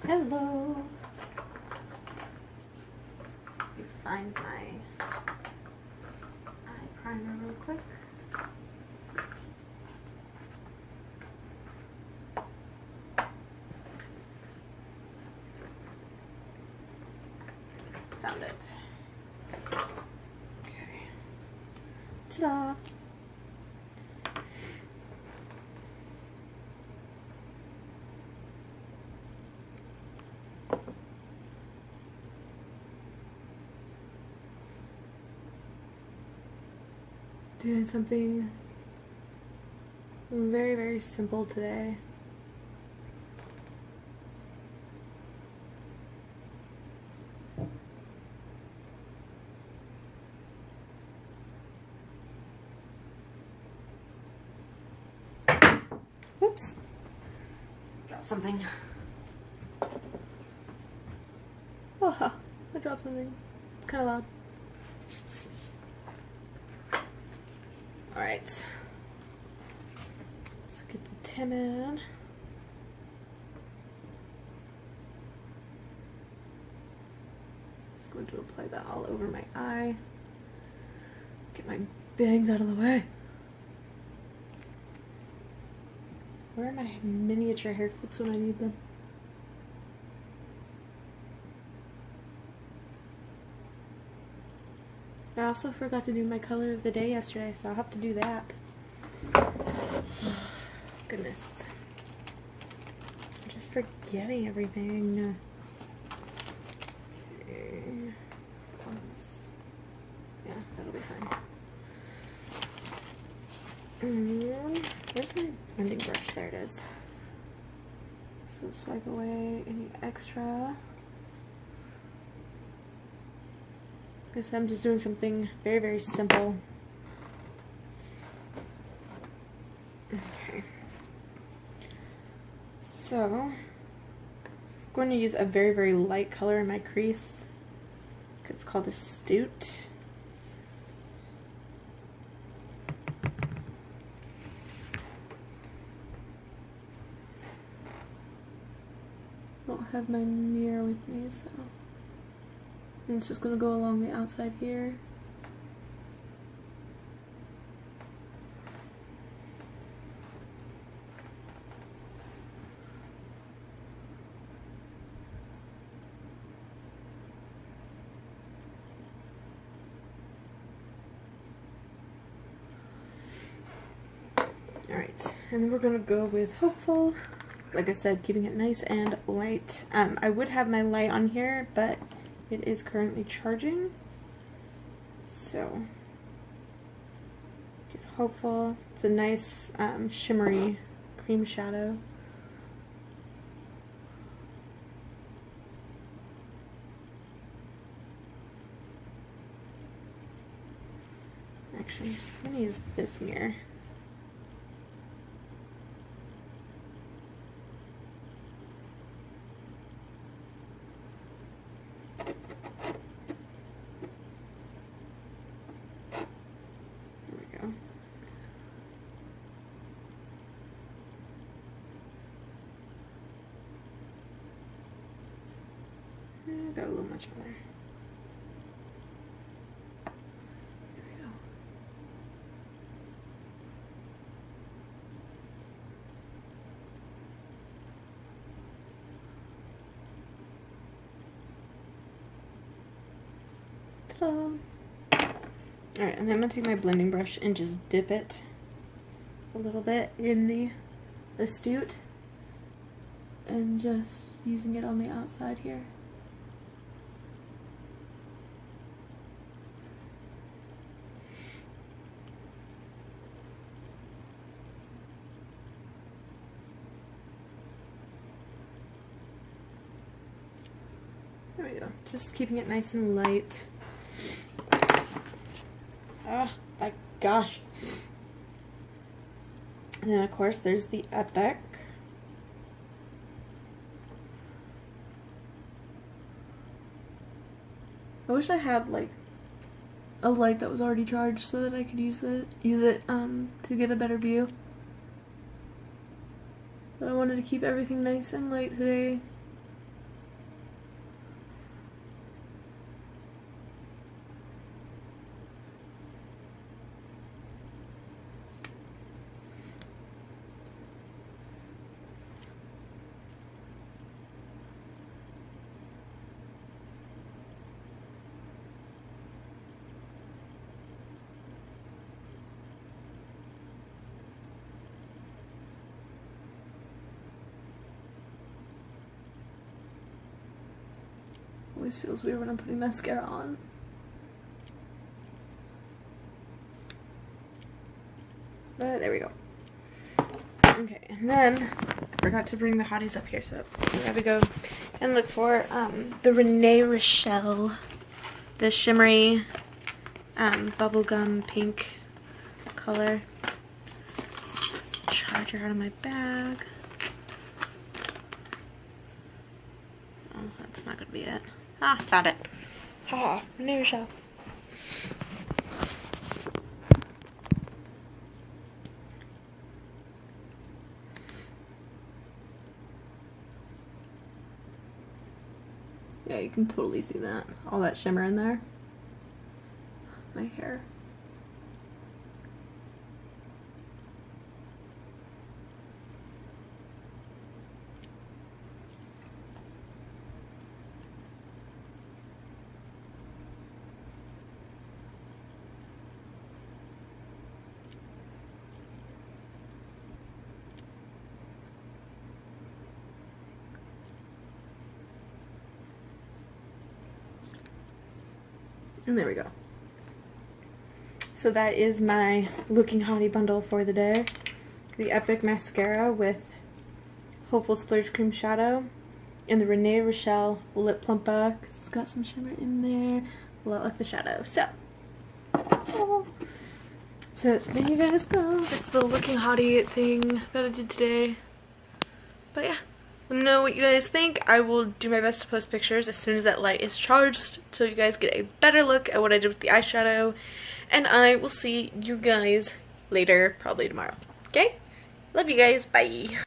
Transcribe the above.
Hello. Let me find my eye primer real quick. Found it. Okay. Ta-da! Doing something very, very simple today. Whoops. Dropped something. Oh, I dropped something. It's kind of loud. Alright, let's get the Tim in. Just going to apply that all over my eye. Get my bangs out of the way. Where are my miniature hair clips when I need them? I also forgot to do my color of the day yesterday, so I'll have to do that. Goodness. I'm just forgetting everything. Okay. Yeah, that'll be fine. Where's my blending brush? There it is. So swipe away any extra. Guess I'm just doing something very, very simple. Okay. So, I'm going to use a very, very light color in my crease. It's called Astute. I don't have my mirror with me, so. And it's just going to go along the outside here. Alright, and then we're going to go with Hopeful. Like I said, keeping it nice and light. I would have my light on here, but it is currently charging, so get Hopeful. It's a nice shimmery cream shadow. Actually, I'm gonna use this mirror. Got a little much on there. There we go. Ta-da! Alright, and then I'm going to take my blending brush and just dip it a little bit in the Astute and just using it on the outside here. There we go. Just keeping it nice and light. Ah, my gosh. And then of course there's the Epic. I wish I had like a light that was already charged so that I could use it to get a better view. But I wanted to keep everything nice and light today. always feels weird when I'm putting mascara on. But there we go. Okay, and then I forgot to bring the hotties up here, so we gotta go and look for the Renee Rachelle, the shimmery bubblegum pink color. Charger out of my bag. Oh, that's not gonna be it. Ah, found it. Haha, Renee Rachelle. Yeah, you can totally see that. All that shimmer in there. My hair. And there we go. So that is my Looking Hottie bundle for the day. The Epic Mascara with Hopeful Splurge Cream Shadow. And the Renee Rachelle Lip Plumper, because it's got some shimmer in there. A lot like the shadow. So there you guys go. That's the Looking Hottie thing that I did today. But yeah. Let me know what you guys think. I will do my best to post pictures as soon as that light is charged so you guys get a better look at what I did with the eyeshadow. And I will see you guys later, probably tomorrow. Okay? Love you guys. Bye.